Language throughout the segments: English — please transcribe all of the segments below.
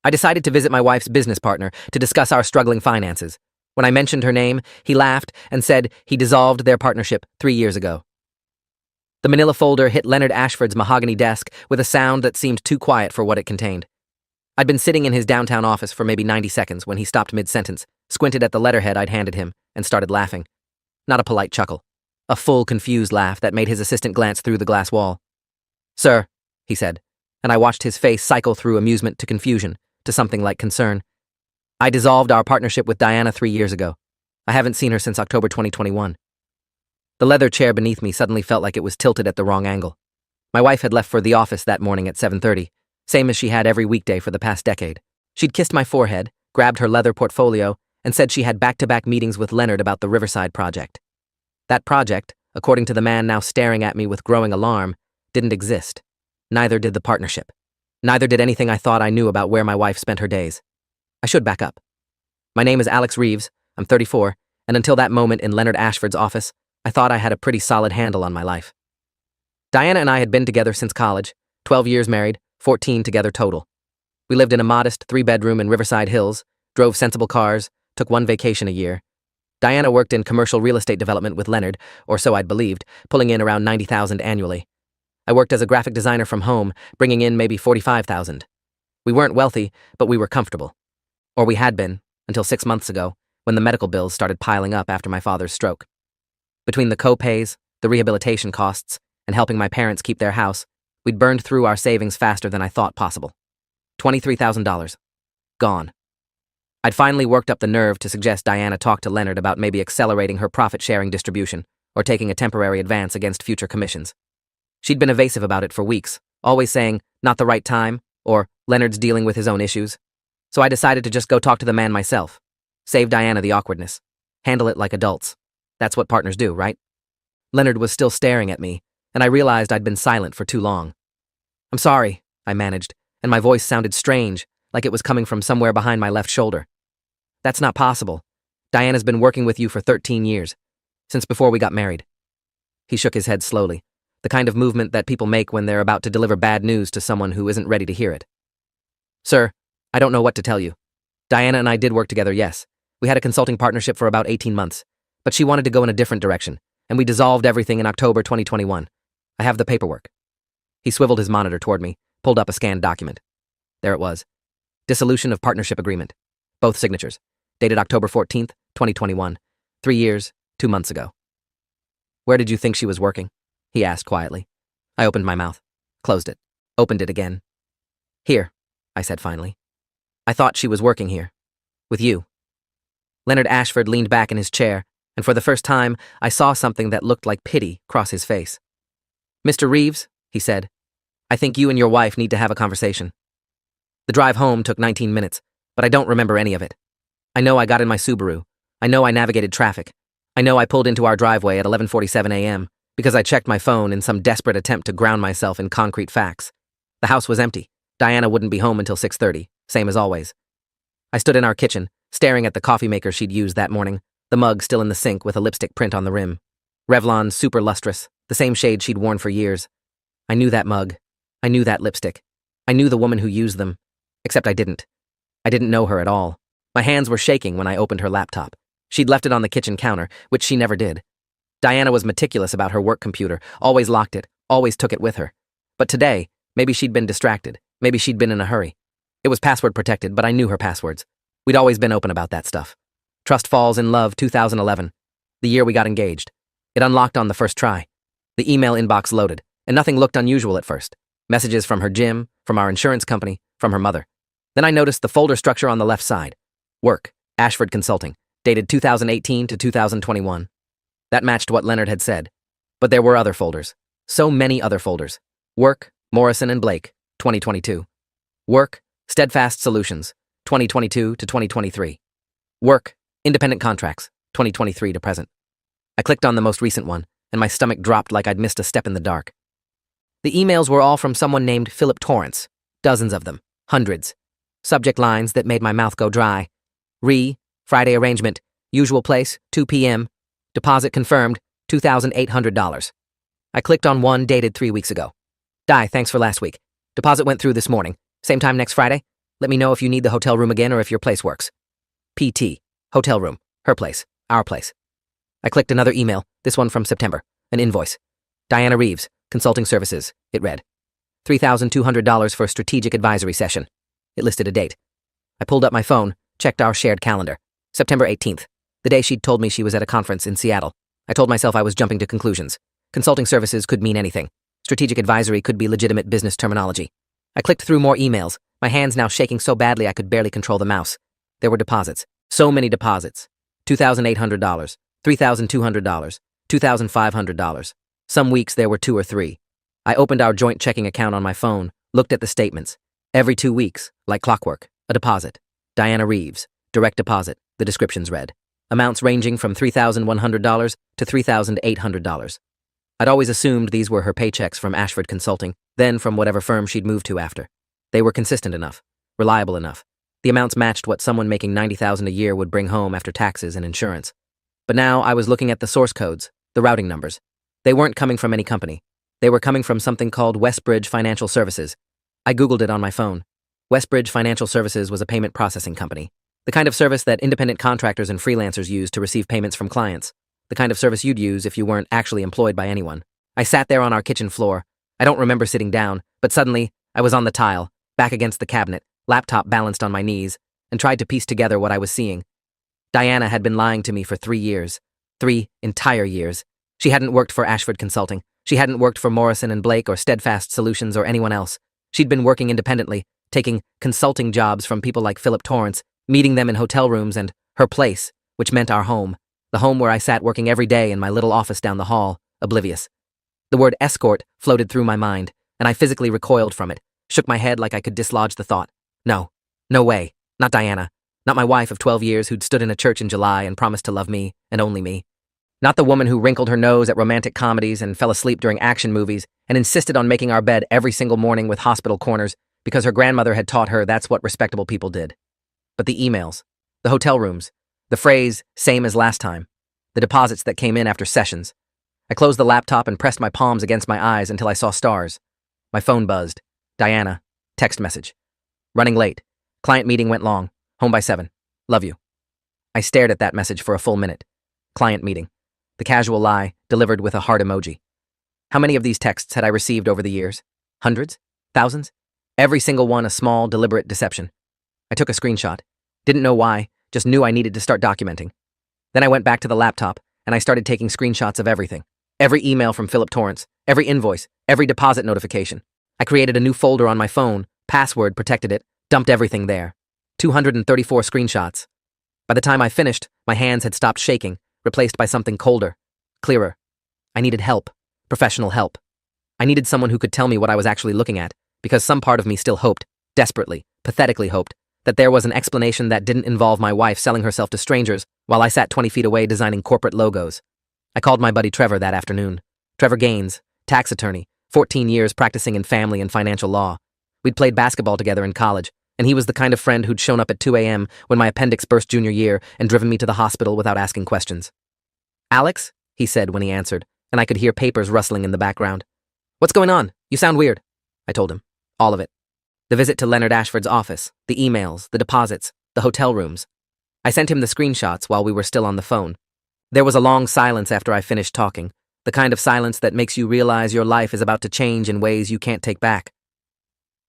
I decided to visit my wife's business partner to discuss our struggling finances. When I mentioned her name, he laughed and said he dissolved their partnership 3 years ago. The manila folder hit Leonard Ashford's mahogany desk with a sound that seemed too quiet for what it contained. I'd been sitting in his downtown office for maybe 90 seconds when he stopped mid-sentence, squinted at the letterhead I'd handed him, and started laughing. Not a polite chuckle. A full, confused laugh that made his assistant glance through the glass wall. "Sir," he said, and I watched his face cycle through amusement to confusion, to something like concern. "I dissolved our partnership with Diana 3 years ago. I haven't seen her since October 2021. The leather chair beneath me suddenly felt like it was tilted at the wrong angle. My wife had left for the office that morning at 7:30, same as she had every weekday for the past decade. She'd kissed my forehead, grabbed her leather portfolio, and said she had back-to-back meetings with Leonard about the Riverside project. That project, according to the man now staring at me with growing alarm, didn't exist. Neither did the partnership. Neither did anything I thought I knew about where my wife spent her days. I should back up. My name is Alex Reeves, I'm 34, and until that moment in Leonard Ashford's office, I thought I had a pretty solid handle on my life. Diana and I had been together since college, 12 years married, 14 together total. We lived in a modest 3-bedroom in Riverside Hills, drove sensible cars, took 1 vacation a year. Diana worked in commercial real estate development with Leonard, or so I'd believed, pulling in around $90,000 annually. I worked as a graphic designer from home, bringing in maybe $45,000. We weren't wealthy, but we were comfortable. Or we had been, until 6 months ago, when the medical bills started piling up after my father's stroke. Between the co-pays, the rehabilitation costs, and helping my parents keep their house, we'd burned through our savings faster than I thought possible. $23,000. Gone. I'd finally worked up the nerve to suggest Diana talk to Leonard about maybe accelerating her profit-sharing distribution or taking a temporary advance against future commissions. She'd been evasive about it for weeks, always saying, "Not the right time," or "Leonard's dealing with his own issues." So I decided to just go talk to the man myself. Save Diana the awkwardness. Handle it like adults. That's what partners do, right? Leonard was still staring at me, and I realized I'd been silent for too long. "I'm sorry," I managed, and my voice sounded strange, like it was coming from somewhere behind my left shoulder. "That's not possible. Diana's been working with you for 13 years, since before we got married." He shook his head slowly, the kind of movement that people make when they're about to deliver bad news to someone who isn't ready to hear it. "Sir, I don't know what to tell you. Diana and I did work together, yes. We had a consulting partnership for about 18 months, but she wanted to go in a different direction, and we dissolved everything in October 2021. I have the paperwork." He swiveled his monitor toward me, pulled up a scanned document. There it was. Dissolution of partnership agreement. Both signatures. Dated October 14th, 2021. 3 years, 2 months ago. "Where did you think she was working?" he asked quietly. I opened my mouth, closed it, opened it again. "Here," I said finally. "I thought she was working here. With you." Leonard Ashford leaned back in his chair, and for the first time, I saw something that looked like pity cross his face. "Mr. Reeves," he said, "I think you and your wife need to have a conversation." The drive home took 19 minutes, but I don't remember any of it. I know I got in my Subaru. I know I navigated traffic. I know I pulled into our driveway at 11:47 a.m. because I checked my phone in some desperate attempt to ground myself in concrete facts. The house was empty. Diana wouldn't be home until 6:30, same as always. I stood in our kitchen, staring at the coffee maker she'd used that morning, the mug still in the sink with a lipstick print on the rim. Revlon Super Lustrous, the same shade she'd worn for years. I knew that mug. I knew that lipstick. I knew the woman who used them. Except I didn't. I didn't know her at all. My hands were shaking when I opened her laptop. She'd left it on the kitchen counter, which she never did. Diana was meticulous about her work computer, always locked it, always took it with her. But today, maybe she'd been distracted. Maybe she'd been in a hurry. It was password protected, but I knew her passwords. We'd always been open about that stuff. Trust Falls in Love 2011, the year we got engaged. It unlocked on the first try. The email inbox loaded, and nothing looked unusual at first. Messages from her gym, from our insurance company, from her mother. Then I noticed the folder structure on the left side. Work, Ashford Consulting, dated 2018 to 2021. That matched what Leonard had said. But there were other folders. So many other folders. Work, Morrison and Blake, 2022. Work, Steadfast Solutions, 2022 to 2023. Work, Independent Contracts, 2023 to present. I clicked on the most recent one, and my stomach dropped like I'd missed a step in the dark. The emails were all from someone named Philip Torrance. Dozens of them. Hundreds. Subject lines that made my mouth go dry. Friday arrangement, usual place, 2 p.m. Deposit confirmed, $2,800. I clicked on one dated 3 weeks ago. Di, thanks for last week. Deposit went through this morning. Same time next Friday? Let me know if you need the hotel room again or if your place works. PT. Hotel room. Her place. Our place. I clicked another email, this one from September. An invoice. Diana Reeves, Consulting Services, it read. $3,200 for a strategic advisory session. It listed a date. I pulled up my phone, checked our shared calendar. September 18th, the day she'd told me she was at a conference in Seattle. I told myself I was jumping to conclusions. Consulting services could mean anything. Strategic advisory could be legitimate business terminology. I clicked through more emails, my hands now shaking so badly I could barely control the mouse. There were deposits. So many deposits. $2,800, $3,200, $2,500. Some weeks there were 2 or 3. I opened our joint checking account on my phone, looked at the statements. Every 2 weeks, like clockwork, a deposit. Diana Reeves, direct deposit, the descriptions read. Amounts ranging from $3,100 to $3,800. I'd always assumed these were her paychecks from Ashford Consulting, then from whatever firm she'd moved to after. They were consistent enough, reliable enough. The amounts matched what someone making $90,000 a year would bring home after taxes and insurance. But now I was looking at the source codes, the routing numbers. They weren't coming from any company. They were coming from something called Westbridge Financial Services. I Googled it on my phone. Westbridge Financial Services was a payment processing company. The kind of service that independent contractors and freelancers use to receive payments from clients. The kind of service you'd use if you weren't actually employed by anyone. I sat there on our kitchen floor. I don't remember sitting down, but suddenly, I was on the tile, back against the cabinet, laptop balanced on my knees, and tried to piece together what I was seeing. Diana had been lying to me for 3 years. 3 entire years. She hadn't worked for Ashford Consulting. She hadn't worked for Morrison & Blake or Steadfast Solutions or anyone else. She'd been working independently, taking consulting jobs from people like Philip Torrance, meeting them in hotel rooms and her place, which meant our home. The home where I sat working every day in my little office down the hall, oblivious. The word escort floated through my mind, and I physically recoiled from it, shook my head like I could dislodge the thought. No. No way. Not Diana. Not my wife of 12 years who'd stood in a church in July and promised to love me, and only me. Not the woman who wrinkled her nose at romantic comedies and fell asleep during action movies and insisted on making our bed every single morning with hospital corners because her grandmother had taught her that's what respectable people did. But the emails, the hotel rooms, the phrase, same as last time, the deposits that came in after sessions. I closed the laptop and pressed my palms against my eyes until I saw stars. My phone buzzed. Diana. Text message. Running late. Client meeting went long. Home by 7. Love you. I stared at that message for a full minute. Client meeting. The casual lie, delivered with a heart emoji. How many of these texts had I received over the years? Hundreds? Thousands? Every single one a small, deliberate deception. I took a screenshot. Didn't know why, just knew I needed to start documenting. Then I went back to the laptop, and I started taking screenshots of everything. Every email from Philip Torrance, every invoice, every deposit notification. I created a new folder on my phone, password protected it, dumped everything there. 234 screenshots. By the time I finished, my hands had stopped shaking, replaced by something colder, clearer. I needed help, professional help. I needed someone who could tell me what I was actually looking at, because some part of me still hoped, desperately, pathetically hoped, that there was an explanation that didn't involve my wife selling herself to strangers while I sat 20 feet away designing corporate logos. I called my buddy Trevor that afternoon. Trevor Gaines, tax attorney, 14 years practicing in family and financial law. We'd played basketball together in college, and he was the kind of friend who'd shown up at 2 a.m. when my appendix burst junior year and driven me to the hospital without asking questions. Alex, he said when he answered, and I could hear papers rustling in the background. What's going on? You sound weird. I told him. All of it. The visit to Leonard Ashford's office, the emails, the deposits, the hotel rooms. I sent him the screenshots while we were still on the phone. There was a long silence after I finished talking, the kind of silence that makes you realize your life is about to change in ways you can't take back.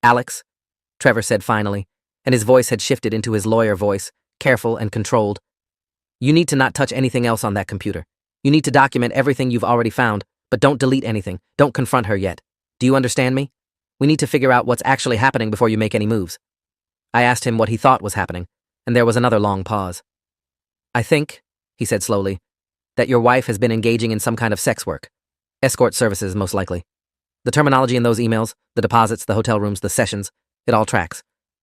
Alex, Trevor said finally, and his voice had shifted into his lawyer voice, careful and controlled. You need to not touch anything else on that computer. You need to document everything you've already found, but don't delete anything. Don't confront her yet. Do you understand me? We need to figure out what's actually happening before you make any moves. I asked him what he thought was happening, and there was another long pause. I think, he said slowly, that your wife has been engaging in some kind of sex work. Escort services, most likely. The terminology in those emails, the deposits, the hotel rooms, the sessions, it all tracks.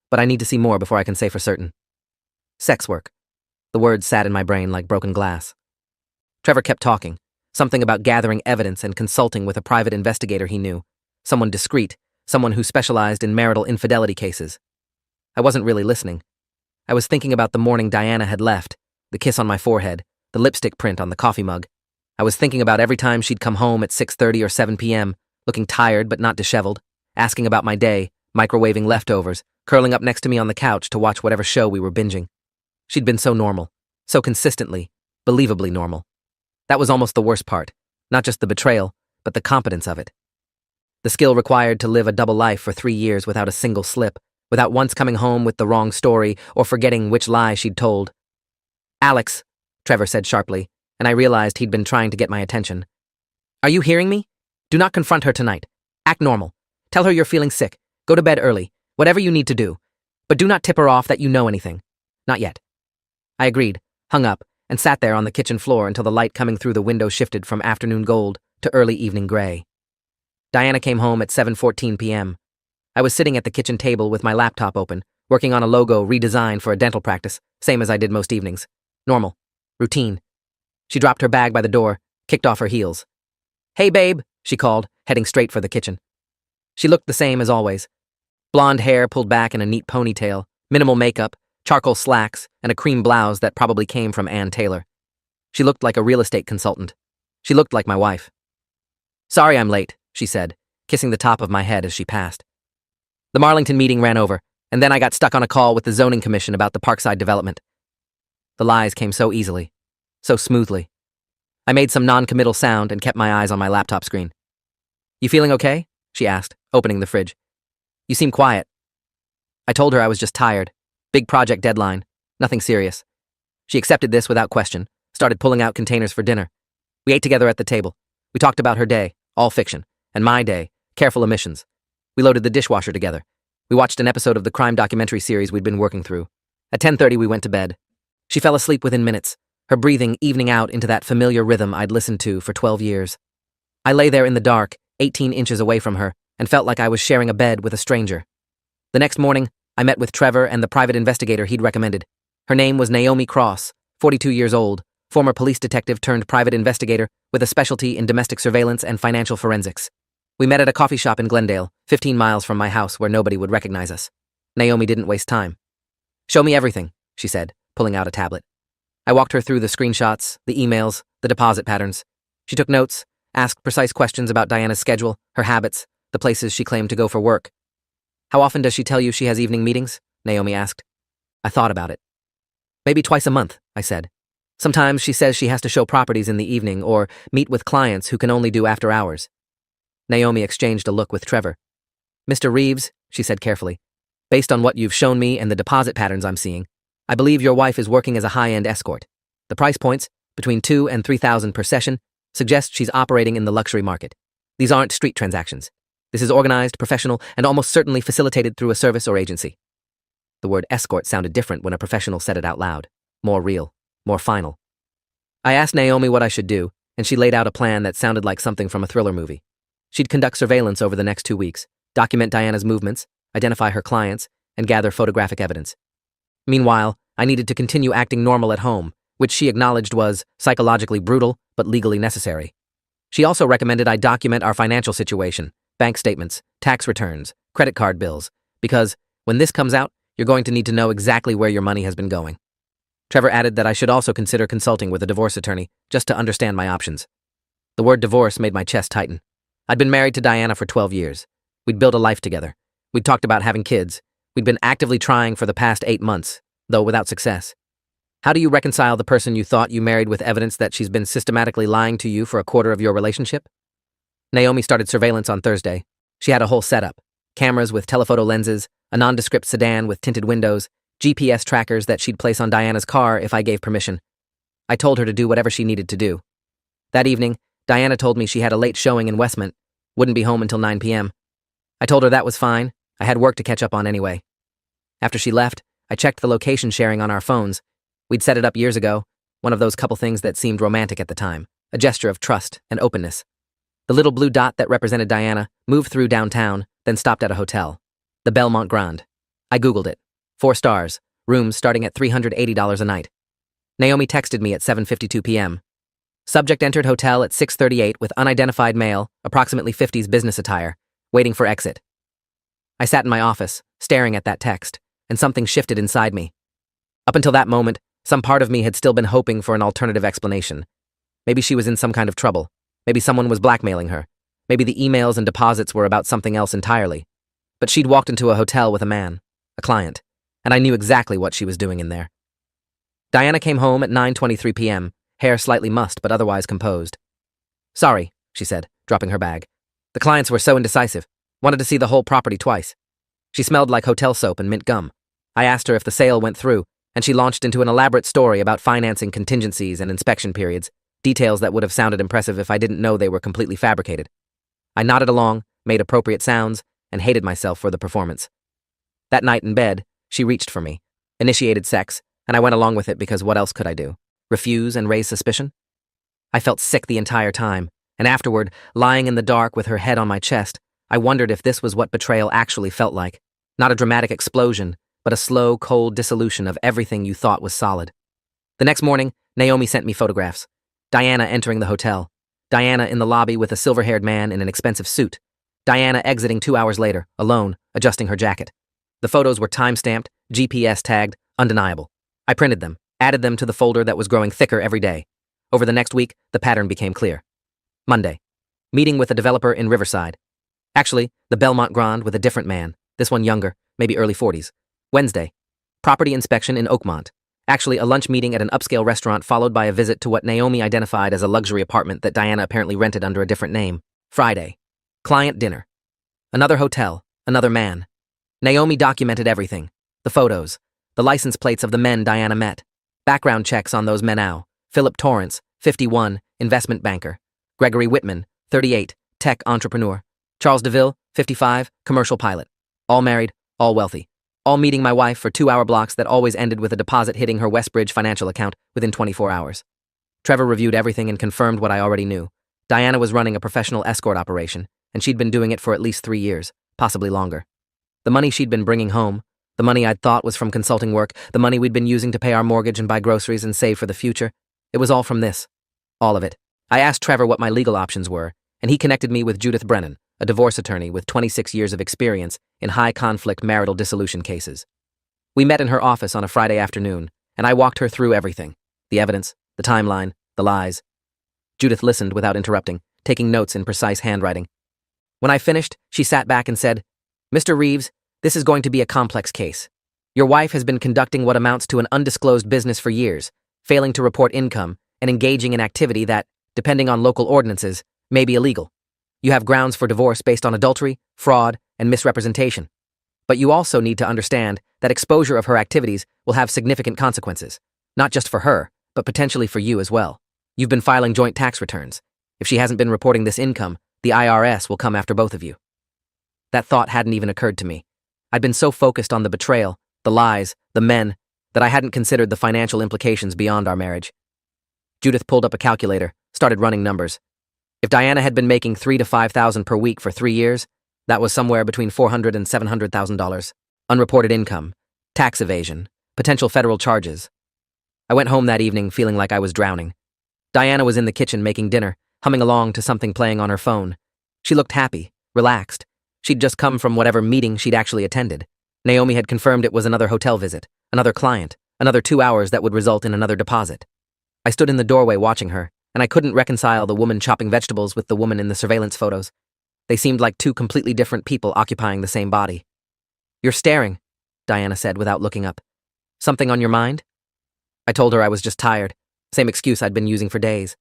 But I need to see more before I can say for certain. Sex work. The words sat in my brain like broken glass. Trevor kept talking, something about gathering evidence and consulting with a private investigator he knew, someone discreet, someone who specialized in marital infidelity cases. I wasn't really listening. I was thinking about the morning Diana had left, the kiss on my forehead, the lipstick print on the coffee mug. I was thinking about every time she'd come home at 6:30 or 7 p.m., looking tired but not disheveled, asking about my day, microwaving leftovers, curling up next to me on the couch to watch whatever show we were binging. She'd been so normal, so consistently, believably normal. That was almost the worst part, not just the betrayal, but the competence of it. The skill required to live a double life for 3 years without a single slip, without once coming home with the wrong story or forgetting which lie she'd told. "Alex," Trevor said sharply, and I realized he'd been trying to get my attention. "Are you hearing me? Do not confront her tonight. Act normal. Tell her you're feeling sick. Go to bed early. Whatever you need to do. But do not tip her off that you know anything. Not yet." I agreed, hung up, and sat there on the kitchen floor until the light coming through the window shifted from afternoon gold to early evening gray. Diana came home at 7:14 p.m. I was sitting at the kitchen table with my laptop open, working on a logo redesigned for a dental practice, same as I did most evenings. Normal. Routine. She dropped her bag by the door, kicked off her heels. "Hey, babe," she called, heading straight for the kitchen. She looked the same as always. Blonde hair pulled back in a neat ponytail, minimal makeup, charcoal slacks, and a cream blouse that probably came from Ann Taylor. She looked like a real estate consultant. She looked like my wife. "Sorry I'm late," she said, kissing the top of my head as she passed. The Marlington meeting ran over, and then I got stuck on a call with the zoning commission about the Parkside development. The lies came so easily, so smoothly. I made some non-committal sound and kept my eyes on my laptop screen. "You feeling okay?" she asked, opening the fridge. "You seem quiet." I told her I was just tired. Big project deadline. Nothing serious. She accepted this without question, started pulling out containers for dinner. We ate together at the table. We talked about her day, all fiction, and my day, careful omissions. We loaded the dishwasher together. We watched an episode of the crime documentary series we'd been working through. At 10:30 we went to bed. She fell asleep within minutes, her breathing evening out into that familiar rhythm I'd listened to for 12 years. I lay there in the dark, 18 inches away from her, and felt like I was sharing a bed with a stranger. The next morning, I met with Trevor and the private investigator he'd recommended. Her name was Naomi Cross, 42 years old, former police detective turned private investigator with a specialty in domestic surveillance and financial forensics. We met at a coffee shop in Glendale, 15 miles from my house where nobody would recognize us. Naomi didn't waste time. "Show me everything," she said, pulling out a tablet. I walked her through the screenshots, the emails, the deposit patterns. She took notes, asked precise questions about Diana's schedule, her habits, the places she claimed to go for work. "How often does she tell you she has evening meetings?" Naomi asked. I thought about it. "Maybe twice a month," I said. "Sometimes she says she has to show properties in the evening or meet with clients who can only do after hours." Naomi exchanged a look with Trevor. "Mr. Reeves," she said carefully, "based on what you've shown me and the deposit patterns I'm seeing, I believe your wife is working as a high-end escort. The price points, between $2,000 and $3,000 per session, suggest she's operating in the luxury market. These aren't street transactions. This is organized, professional, and almost certainly facilitated through a service or agency." The word escort sounded different when a professional said it out loud. More real, more final. I asked Naomi what I should do, and she laid out a plan that sounded like something from a thriller movie. She'd conduct surveillance over the next 2 weeks, document Diana's movements, identify her clients, and gather photographic evidence. Meanwhile, I needed to continue acting normal at home, which she acknowledged was psychologically brutal but legally necessary. She also recommended I document our financial situation, bank statements, tax returns, credit card bills, because when this comes out, you're going to need to know exactly where your money has been going. Trevor added that I should also consider consulting with a divorce attorney just to understand my options. The word divorce made my chest tighten. I'd been married to Diana for 12 years. We'd built a life together. We'd talked about having kids. We'd been actively trying for the past 8 months, though without success. How do you reconcile the person you thought you married with evidence that she's been systematically lying to you for a quarter of your relationship? Naomi started surveillance on Thursday. She had a whole setup. Cameras with telephoto lenses, a nondescript sedan with tinted windows, GPS trackers that she'd place on Diana's car if I gave permission. I told her to do whatever she needed to do. That evening, Diana told me she had a late showing in Westmont, wouldn't be home until 9 p.m. I told her that was fine. I had work to catch up on anyway. After she left, I checked the location sharing on our phones. We'd set it up years ago, one of those couple things that seemed romantic at the time, a gesture of trust and openness. The little blue dot that represented Diana moved through downtown, then stopped at a hotel, the Belmont Grand. I Googled it. 4 stars, rooms starting at $380 a night. Naomi texted me at 7:52 p.m. Subject entered hotel at 6:38 with unidentified male, approximately 50s business attire, waiting for exit. I sat in my office, staring at that text, and something shifted inside me. Up until that moment, some part of me had still been hoping for an alternative explanation. Maybe she was in some kind of trouble. Maybe someone was blackmailing her. Maybe the emails and deposits were about something else entirely. But she'd walked into a hotel with a man a client, and I knew exactly what she was doing in there. Diana came home at 9:23 p.m., hair slightly mussed but otherwise composed. "Sorry," she said, dropping her bag. "The clients were so indecisive. Wanted to see the whole property twice." She smelled like hotel soap and mint gum. I asked her if the sale went through, and she launched into an elaborate story about financing contingencies and inspection periods, details that would have sounded impressive if I didn't know they were completely fabricated. I nodded along, made appropriate sounds, and hated myself for the performance. That night in bed, she reached for me, initiated sex, and I went along with it because what else could I do? Refuse and raise suspicion? I felt sick the entire time, and afterward, lying in the dark with her head on my chest, I wondered if this was what betrayal actually felt like. Not a dramatic explosion, but a slow, cold dissolution of everything you thought was solid. The next morning, Naomi sent me photographs. Diana entering the hotel. Diana in the lobby with a silver-haired man in an expensive suit. Diana exiting 2 hours later, alone, adjusting her jacket. The photos were time-stamped, GPS tagged, undeniable. I printed them, added them to the folder that was growing thicker every day. Over the next week, the pattern became clear. Monday. Meeting with a developer in Riverside. Actually, the Belmont Grand with a different man, this one younger, maybe early 40s. Wednesday. Property inspection in Oakmont. Actually, a lunch meeting at an upscale restaurant followed by a visit to what Naomi identified as a luxury apartment that Diana apparently rented under a different name. Friday. Client dinner. Another hotel, another man. Naomi documented everything. The photos, the license plates of the men Diana met. Background checks on those men now. Philip Torrance, 51, investment banker. Gregory Whitman, 38, tech entrepreneur. Charles DeVille, 55, commercial pilot. All married, all wealthy. All meeting my wife for 2-hour blocks that always ended with a deposit hitting her Westbridge financial account within 24 hours. Trevor reviewed everything and confirmed what I already knew. Diana was running a professional escort operation, and she'd been doing it for at least 3 years, possibly longer. The money she'd been bringing home, the money I'd thought was from consulting work, the money we'd been using to pay our mortgage and buy groceries and save for the future, it was all from this. All of it. I asked Trevor what my legal options were, and he connected me with Judith Brennan, a divorce attorney with 26 years of experience in high-conflict marital dissolution cases. We met in her office on a Friday afternoon, and I walked her through everything. The evidence, the timeline, the lies. Judith listened without interrupting, taking notes in precise handwriting. When I finished, she sat back and said, "Mr. Reeves, this is going to be a complex case. Your wife has been conducting what amounts to an undisclosed business for years, failing to report income, and engaging in activity that, depending on local ordinances, may be illegal. You have grounds for divorce based on adultery, fraud, and misrepresentation. But you also need to understand that exposure of her activities will have significant consequences, not just for her, but potentially for you as well. You've been filing joint tax returns. If she hasn't been reporting this income, the IRS will come after both of you." That thought hadn't even occurred to me. I'd been so focused on the betrayal, the lies, the men, that I hadn't considered the financial implications beyond our marriage. Judith pulled up a calculator, started running numbers. If Diana had been making $3,000 to $5,000 per week for 3 years, that was somewhere between $400,000 and $700,000. Unreported income, tax evasion, potential federal charges. I went home that evening feeling like I was drowning. Diana was in the kitchen making dinner, humming along to something playing on her phone. She looked happy, relaxed. She'd just come from whatever meeting she'd actually attended. Naomi had confirmed it was another hotel visit, another client, another 2 hours that would result in another deposit. I stood in the doorway watching her, and I couldn't reconcile the woman chopping vegetables with the woman in the surveillance photos. They seemed like two completely different people occupying the same body. "You're staring," Diana said without looking up. "Something on your mind?" I told her I was just tired, same excuse I'd been using for days.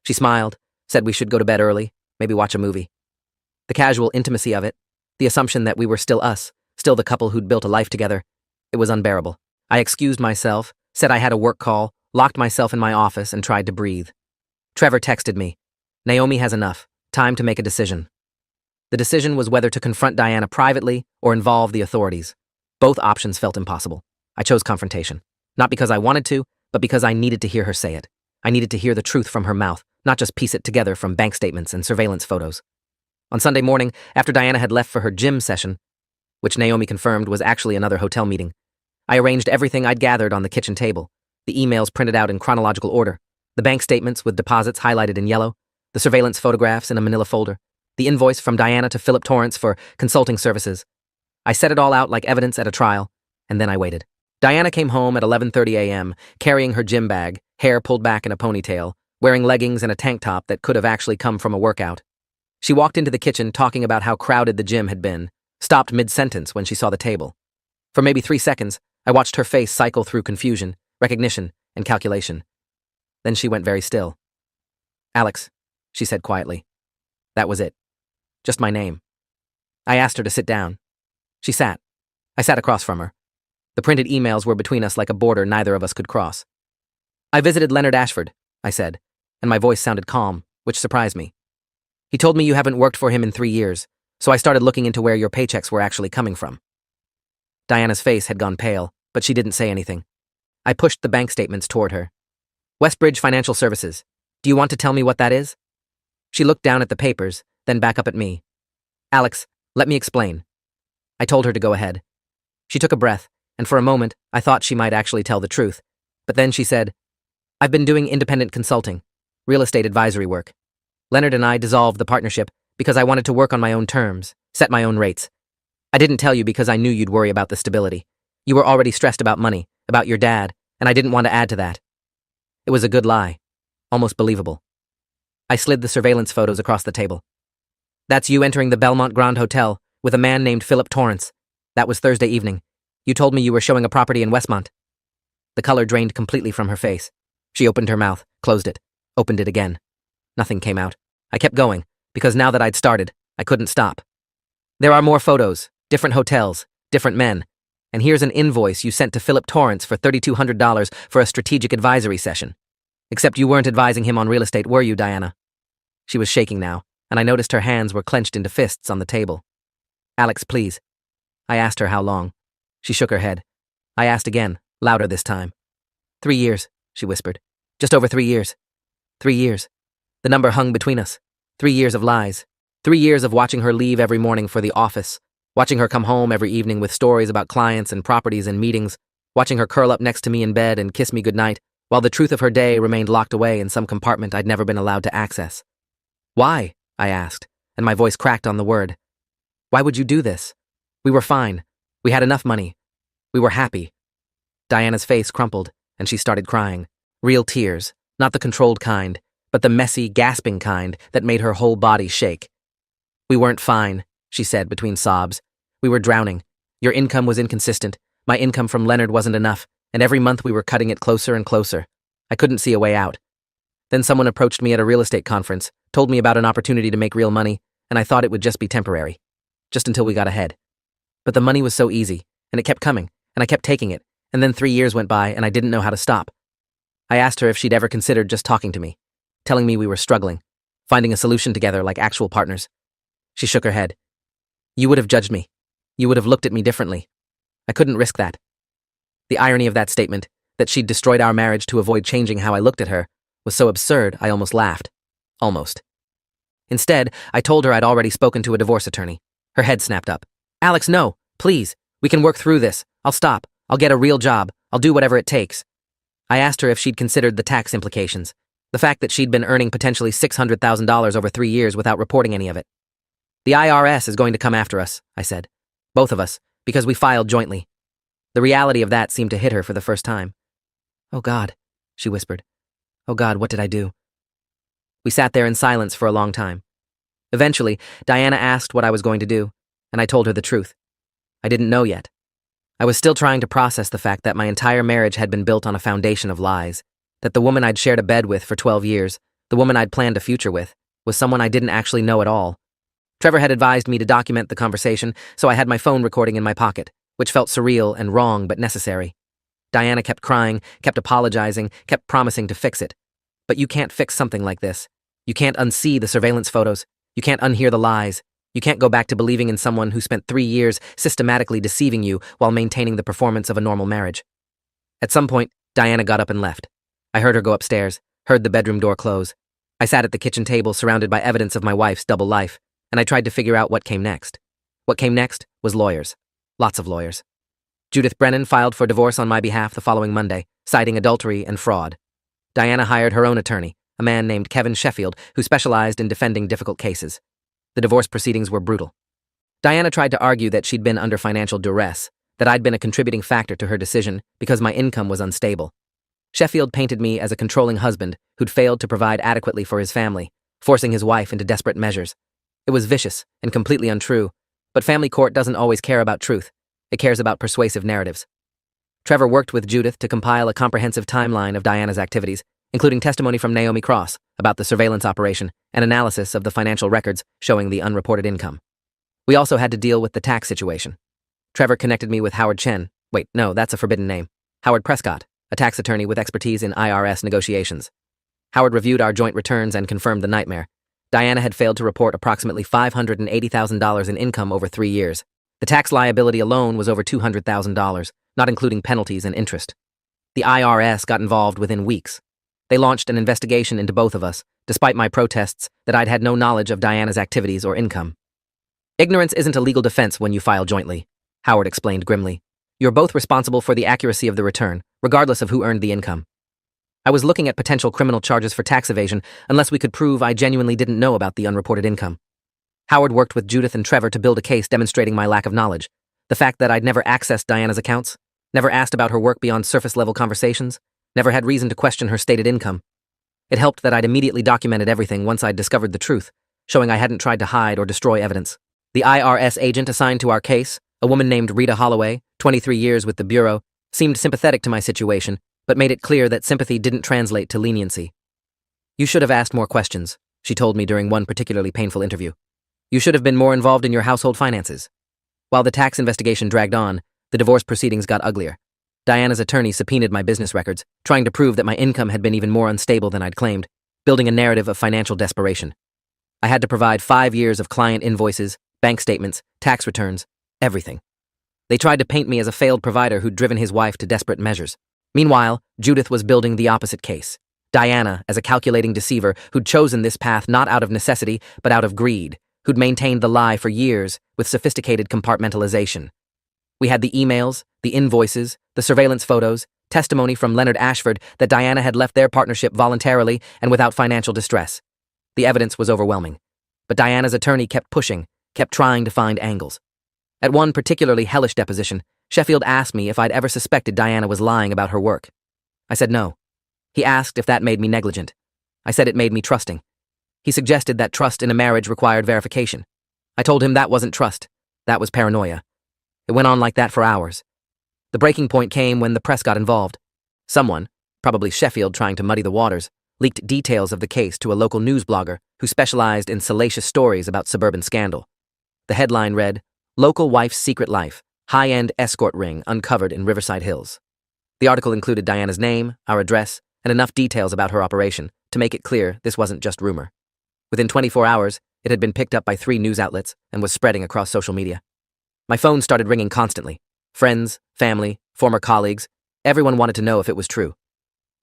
She smiled, said we should go to bed early, maybe watch a movie. The casual intimacy of it, the assumption that we were still us, still the couple who'd built a life together, it was unbearable. I excused myself, said I had a work call, locked myself in my office, and tried to breathe. Trevor texted me, "Naomi has enough. Time to make a decision." The decision was whether to confront Diana privately or involve the authorities. Both options felt impossible. I chose confrontation. Not because I wanted to, but because I needed to hear her say it. I needed to hear the truth from her mouth, not just piece it together from bank statements and surveillance photos. On Sunday morning, after Diana had left for her gym session, which Naomi confirmed was actually another hotel meeting, I arranged everything I'd gathered on the kitchen table, the emails printed out in chronological order, the bank statements with deposits highlighted in yellow, the surveillance photographs in a manila folder, the invoice from Diana to Philip Torrance for consulting services. I set it all out like evidence at a trial, and then I waited. Diana came home at 11:30 a.m., carrying her gym bag, hair pulled back in a ponytail, wearing leggings and a tank top that could have actually come from a workout. She walked into the kitchen talking about how crowded the gym had been, stopped mid-sentence when she saw the table. For maybe 3 seconds, I watched her face cycle through confusion, recognition, and calculation. Then she went very still. Alex, she said quietly. That was it. Just my name. I asked her to sit down. She sat. I sat across from her. The printed emails were between us like a border neither of us could cross. I visited Leonard Ashford, I said, and my voice sounded calm, which surprised me. He told me you haven't worked for him in 3 years, so I started looking into where your paychecks were actually coming from. Diana's face had gone pale, but she didn't say anything. I pushed the bank statements toward her. Westbridge Financial Services. Do you want to tell me what that is? She looked down at the papers, then back up at me. Alex, let me explain. I told her to go ahead. She took a breath, and for a moment, I thought she might actually tell the truth. But then she said, I've been doing independent consulting, real estate advisory work. Leonard and I dissolved the partnership because I wanted to work on my own terms, set my own rates. I didn't tell you because I knew you'd worry about the stability. You were already stressed about money, about your dad, and I didn't want to add to that. It was a good lie. Almost believable. I slid the surveillance photos across the table. That's you entering the Belmont Grand Hotel with a man named Philip Torrance. That was Thursday evening. You told me you were showing a property in Westmont. The color drained completely from her face. She opened her mouth, closed it, opened it again. Nothing came out. I kept going, because now that I'd started, I couldn't stop. There are more photos, different hotels, different men. And here's an invoice you sent to Philip Torrance for $3,200 for a strategic advisory session. Except you weren't advising him on real estate, were you, Diana? She was shaking now, and I noticed her hands were clenched into fists on the table. Alex, please. I asked her how long. She shook her head. I asked again, louder this time. 3 years, she whispered. Just over 3 years. 3 years. The number hung between us. 3 years of lies. 3 years of watching her leave every morning for the office, watching her come home every evening with stories about clients and properties and meetings, watching her curl up next to me in bed and kiss me goodnight, while the truth of her day remained locked away in some compartment I'd never been allowed to access. Why? I asked, and my voice cracked on the word. Why would you do this? We were fine. We had enough money. We were happy. Diana's face crumpled, and she started crying. Real tears, not the controlled kind, but the messy, gasping kind that made her whole body shake. We weren't fine, she said between sobs. We were drowning. Your income was inconsistent. My income from Leonard wasn't enough, and every month we were cutting it closer and closer. I couldn't see a way out. Then someone approached me at a real estate conference, told me about an opportunity to make real money, and I thought it would just be temporary. Just until we got ahead. But the money was so easy, and it kept coming, and I kept taking it, and then 3 years went by and I didn't know how to stop. I asked her if she'd ever considered just talking to me, telling me we were struggling, finding a solution together like actual partners. She shook her head. You would have judged me. You would have looked at me differently. I couldn't risk that. The irony of that statement, that she'd destroyed our marriage to avoid changing how I looked at her, was so absurd I almost laughed. Almost. Instead, I told her I'd already spoken to a divorce attorney. Her head snapped up. Alex, no, please. We can work through this. I'll stop. I'll get a real job. I'll do whatever it takes. I asked her if she'd considered the tax implications. The fact that she'd been earning potentially $600,000 over 3 years without reporting any of it. The IRS is going to come after us, I said. Both of us, because we filed jointly. The reality of that seemed to hit her for the first time. Oh God, she whispered. Oh God, what did I do? We sat there in silence for a long time. Eventually, Diana asked what I was going to do, and I told her the truth. I didn't know yet. I was still trying to process the fact that my entire marriage had been built on a foundation of lies, that the woman I'd shared a bed with for 12 years, the woman I'd planned a future with, was someone I didn't actually know at all. Trevor had advised me to document the conversation, so I had my phone recording in my pocket, which felt surreal and wrong but necessary. Diana kept crying, kept apologizing, kept promising to fix it. But you can't fix something like this. You can't unsee the surveillance photos. You can't unhear the lies. You can't go back to believing in someone who spent 3 years systematically deceiving you while maintaining the performance of a normal marriage. At some point, Diana got up and left. I heard her go upstairs, heard the bedroom door close. I sat at the kitchen table surrounded by evidence of my wife's double life, and I tried to figure out what came next. What came next was lawyers. Lots of lawyers. Judith Brennan filed for divorce on my behalf the following Monday, citing adultery and fraud. Diana hired her own attorney, a man named Kevin Sheffield, who specialized in defending difficult cases. The divorce proceedings were brutal. Diana tried to argue that she'd been under financial duress, that I'd been a contributing factor to her decision because my income was unstable. Sheffield painted me as a controlling husband who'd failed to provide adequately for his family, forcing his wife into desperate measures. It was vicious and completely untrue, but family court doesn't always care about truth. It cares about persuasive narratives. Trevor worked with Judith to compile a comprehensive timeline of Diana's activities, including testimony from Naomi Cross about the surveillance operation and analysis of the financial records showing the unreported income. We also had to deal with the tax situation. Trevor connected me with Howard Chen. Wait, no, that's a forbidden name. Howard Prescott, a tax attorney with expertise in IRS negotiations. Howard reviewed our joint returns and confirmed the nightmare. Diana had failed to report approximately $580,000 in income over 3 years. The tax liability alone was over $200,000, not including penalties and interest. The IRS got involved within weeks. They launched an investigation into both of us, despite my protests that I'd had no knowledge of Diana's activities or income. Ignorance isn't a legal defense when you file jointly, Howard explained grimly. You're both responsible for the accuracy of the return, regardless of who earned the income. I was looking at potential criminal charges for tax evasion unless we could prove I genuinely didn't know about the unreported income. Howard worked with Judith and Trevor to build a case demonstrating my lack of knowledge. The fact that I'd never accessed Diana's accounts, never asked about her work beyond surface-level conversations, never had reason to question her stated income. It helped that I'd immediately documented everything once I'd discovered the truth, showing I hadn't tried to hide or destroy evidence. The IRS agent assigned to our case, a woman named Rita Holloway, 23 years with the Bureau, seemed sympathetic to my situation, but made it clear that sympathy didn't translate to leniency. You should have asked more questions, she told me during one particularly painful interview. You should have been more involved in your household finances. While the tax investigation dragged on, the divorce proceedings got uglier. Diana's attorney subpoenaed my business records, trying to prove that my income had been even more unstable than I'd claimed, building a narrative of financial desperation. I had to provide 5 years of client invoices, bank statements, tax returns, everything. They tried to paint me as a failed provider who'd driven his wife to desperate measures. Meanwhile, Judith was building the opposite case. Diana as a calculating deceiver who'd chosen this path not out of necessity, but out of greed, who'd maintained the lie for years with sophisticated compartmentalization. We had the emails, the invoices, the surveillance photos, testimony from Leonard Ashford that Diana had left their partnership voluntarily and without financial distress. The evidence was overwhelming. But Diana's attorney kept pushing, kept trying to find angles. At one particularly hellish deposition, Sheffield asked me if I'd ever suspected Diana was lying about her work. I said no. He asked if that made me negligent. I said it made me trusting. He suggested that trust in a marriage required verification. I told him that wasn't trust. That was paranoia. It went on like that for hours. The breaking point came when the press got involved. Someone, probably Sheffield trying to muddy the waters, leaked details of the case to a local news blogger who specialized in salacious stories about suburban scandal. The headline read, "Local Wife's Secret Life, High-End Escort Ring Uncovered in Riverside Hills." The article included Diana's name, our address, and enough details about her operation to make it clear this wasn't just rumor. Within 24 hours, it had been picked up by 3 news outlets and was spreading across social media. My phone started ringing constantly. Friends, family, former colleagues, everyone wanted to know if it was true.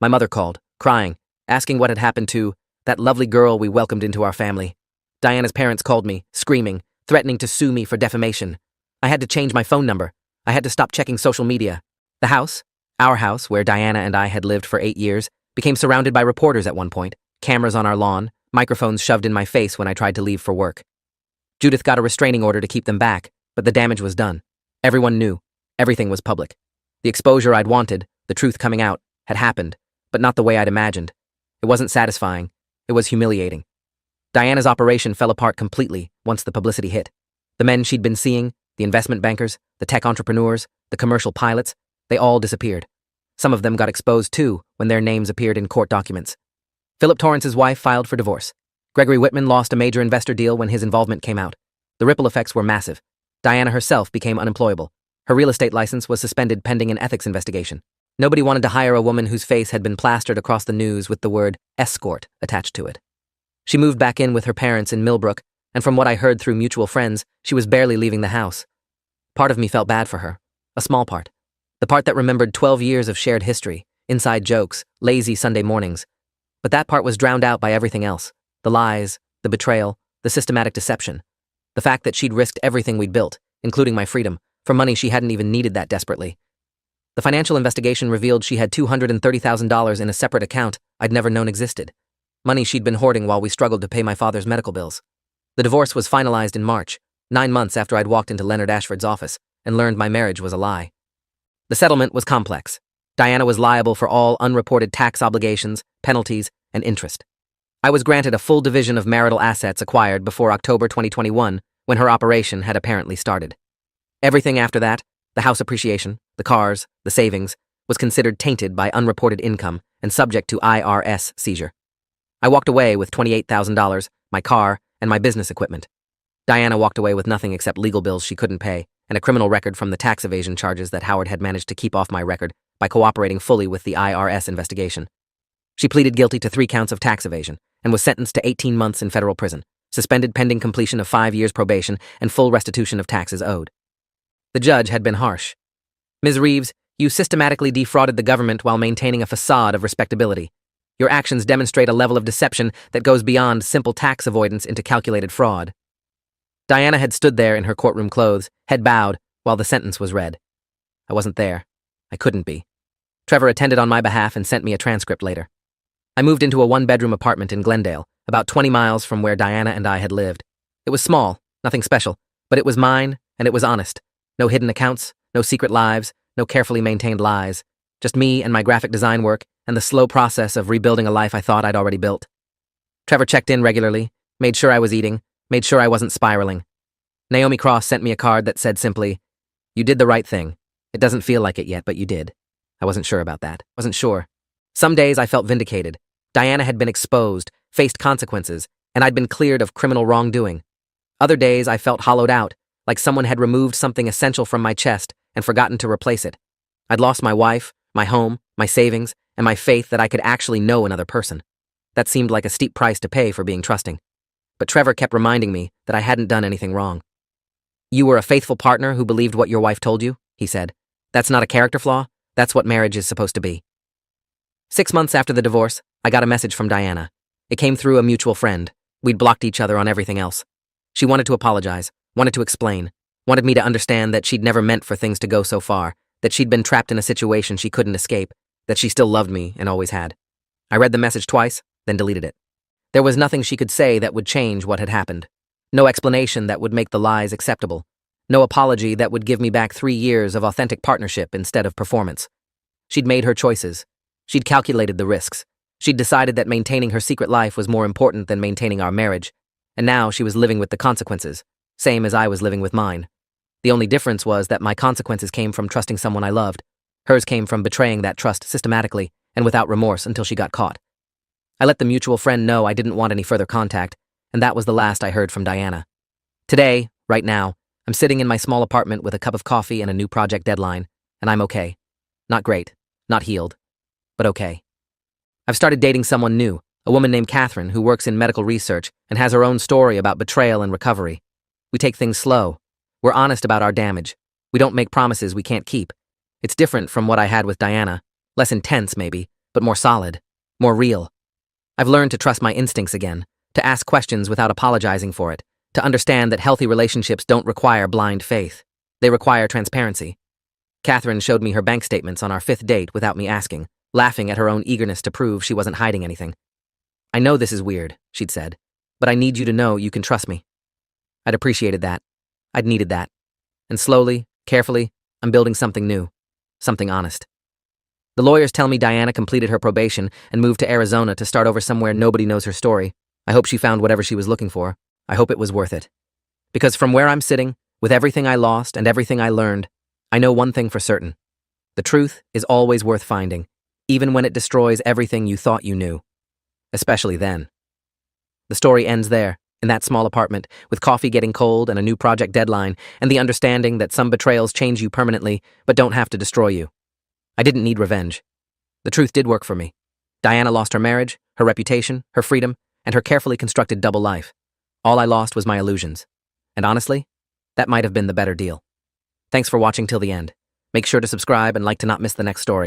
My mother called, crying, asking what had happened to that lovely girl we welcomed into our family. Diana's parents called me, screaming, threatening to sue me for defamation. I had to change my phone number. I had to stop checking social media. The house, our house, where Diana and I had lived for 8 years, became surrounded by reporters at one point, cameras on our lawn, microphones shoved in my face when I tried to leave for work. Judith got a restraining order to keep them back, but the damage was done. Everyone knew. Everything was public. The exposure I'd wanted, the truth coming out, had happened, but not the way I'd imagined. It wasn't satisfying. It was humiliating. Diana's operation fell apart completely once the publicity hit. The men she'd been seeing, the investment bankers, the tech entrepreneurs, the commercial pilots, they all disappeared. Some of them got exposed too when their names appeared in court documents. Philip Torrance's wife filed for divorce. Gregory Whitman lost a major investor deal when his involvement came out. The ripple effects were massive. Diana herself became unemployable. Her real estate license was suspended pending an ethics investigation. Nobody wanted to hire a woman whose face had been plastered across the news with the word escort attached to it. She moved back in with her parents in Millbrook, and from what I heard through mutual friends, she was barely leaving the house. Part of me felt bad for her. A small part. The part that remembered 12 years of shared history, inside jokes, lazy Sunday mornings. But that part was drowned out by everything else. The lies, the betrayal, the systematic deception. The fact that she'd risked everything we'd built, including my freedom, for money she hadn't even needed that desperately. The financial investigation revealed she had $230,000 in a separate account I'd never known existed. Money she'd been hoarding while we struggled to pay my father's medical bills. The divorce was finalized in March, 9 months after I'd walked into Leonard Ashford's office and learned my marriage was a lie. The settlement was complex. Diana was liable for all unreported tax obligations, penalties, and interest. I was granted a full division of marital assets acquired before October 2021, when her operation had apparently started. Everything after that, The house appreciation, the cars, the savings, was considered tainted by unreported income and subject to IRS seizure. I walked away with $28,000, my car, and my business equipment. Diana walked away with nothing except legal bills she couldn't pay and a criminal record from the tax evasion charges that Howard had managed to keep off my record by cooperating fully with the IRS investigation. She pleaded guilty to 3 counts of tax evasion and was sentenced to 18 months in federal prison, suspended pending completion of 5 years probation and full restitution of taxes owed. The judge had been harsh. Ms. Reeves, you systematically defrauded the government while maintaining a facade of respectability. Your actions demonstrate a level of deception that goes beyond simple tax avoidance into calculated fraud. Diana had stood there in her courtroom clothes, head bowed, while the sentence was read. I wasn't there. I couldn't be. Trevor attended on my behalf and sent me a transcript later. I moved into a 1-bedroom apartment in Glendale, about 20 miles from where Diana and I had lived. It was small, nothing special, but it was mine, and it was honest. No hidden accounts, no secret lives, no carefully maintained lies. Just me and my graphic design work and the slow process of rebuilding a life I thought I'd already built. Trevor checked in regularly, made sure I was eating, made sure I wasn't spiraling. Naomi Cross sent me a card that said simply, "You did the right thing. It doesn't feel like it yet, but you did." I wasn't sure about that. Wasn't sure. Some days I felt vindicated. Diana had been exposed, faced consequences, and I'd been cleared of criminal wrongdoing. Other days I felt hollowed out, like someone had removed something essential from my chest and forgotten to replace it. I'd lost my wife, my home, my savings, and my faith that I could actually know another person. That seemed like a steep price to pay for being trusting. But Trevor kept reminding me that I hadn't done anything wrong. "You were a faithful partner who believed what your wife told you," he said. "That's not a character flaw. That's what marriage is supposed to be." 6 months after the divorce, I got a message from Diana. It came through a mutual friend. We'd blocked each other on everything else. She wanted to apologize, wanted to explain, wanted me to understand that she'd never meant for things to go so far, that she'd been trapped in a situation she couldn't escape, that she still loved me and always had. I read the message twice, then deleted it. There was nothing she could say that would change what had happened. No explanation that would make the lies acceptable. No apology that would give me back 3 years of authentic partnership instead of performance. She'd made her choices. She'd calculated the risks. She'd decided that maintaining her secret life was more important than maintaining our marriage. And now she was living with the consequences, same as I was living with mine. The only difference was that my consequences came from trusting someone I loved. Hers came from betraying that trust systematically and without remorse until she got caught. I let the mutual friend know I didn't want any further contact, and that was the last I heard from Diana. Today, right now, I'm sitting in my small apartment with a cup of coffee and a new project deadline, and I'm okay. Not great, not healed, but okay. I've started dating someone new, a woman named Catherine who works in medical research and has her own story about betrayal and recovery. We take things slow. We're honest about our damage. We don't make promises we can't keep. It's different from what I had with Diana. Less intense, maybe, but more solid, more real. I've learned to trust my instincts again, to ask questions without apologizing for it, to understand that healthy relationships don't require blind faith. They require transparency. Catherine showed me her bank statements on our 5th date without me asking, laughing at her own eagerness to prove she wasn't hiding anything. "I know this is weird," she'd said, "but I need you to know you can trust me." I'd appreciated that. I'd needed that. And slowly, carefully, I'm building something new, something honest. The lawyers tell me Diana completed her probation and moved to Arizona to start over somewhere nobody knows her story. I hope she found whatever she was looking for. I hope it was worth it. Because from where I'm sitting, with everything I lost and everything I learned, I know one thing for certain. The truth is always worth finding, even when it destroys everything you thought you knew. Especially then. The story ends there, in that small apartment, with coffee getting cold and a new project deadline, and the understanding that some betrayals change you permanently, but don't have to destroy you. I didn't need revenge. The truth did work for me. Diana lost her marriage, her reputation, her freedom, and her carefully constructed double life. All I lost was my illusions. And honestly, that might have been the better deal. Thanks for watching till the end. Make sure to subscribe and like to not miss the next story.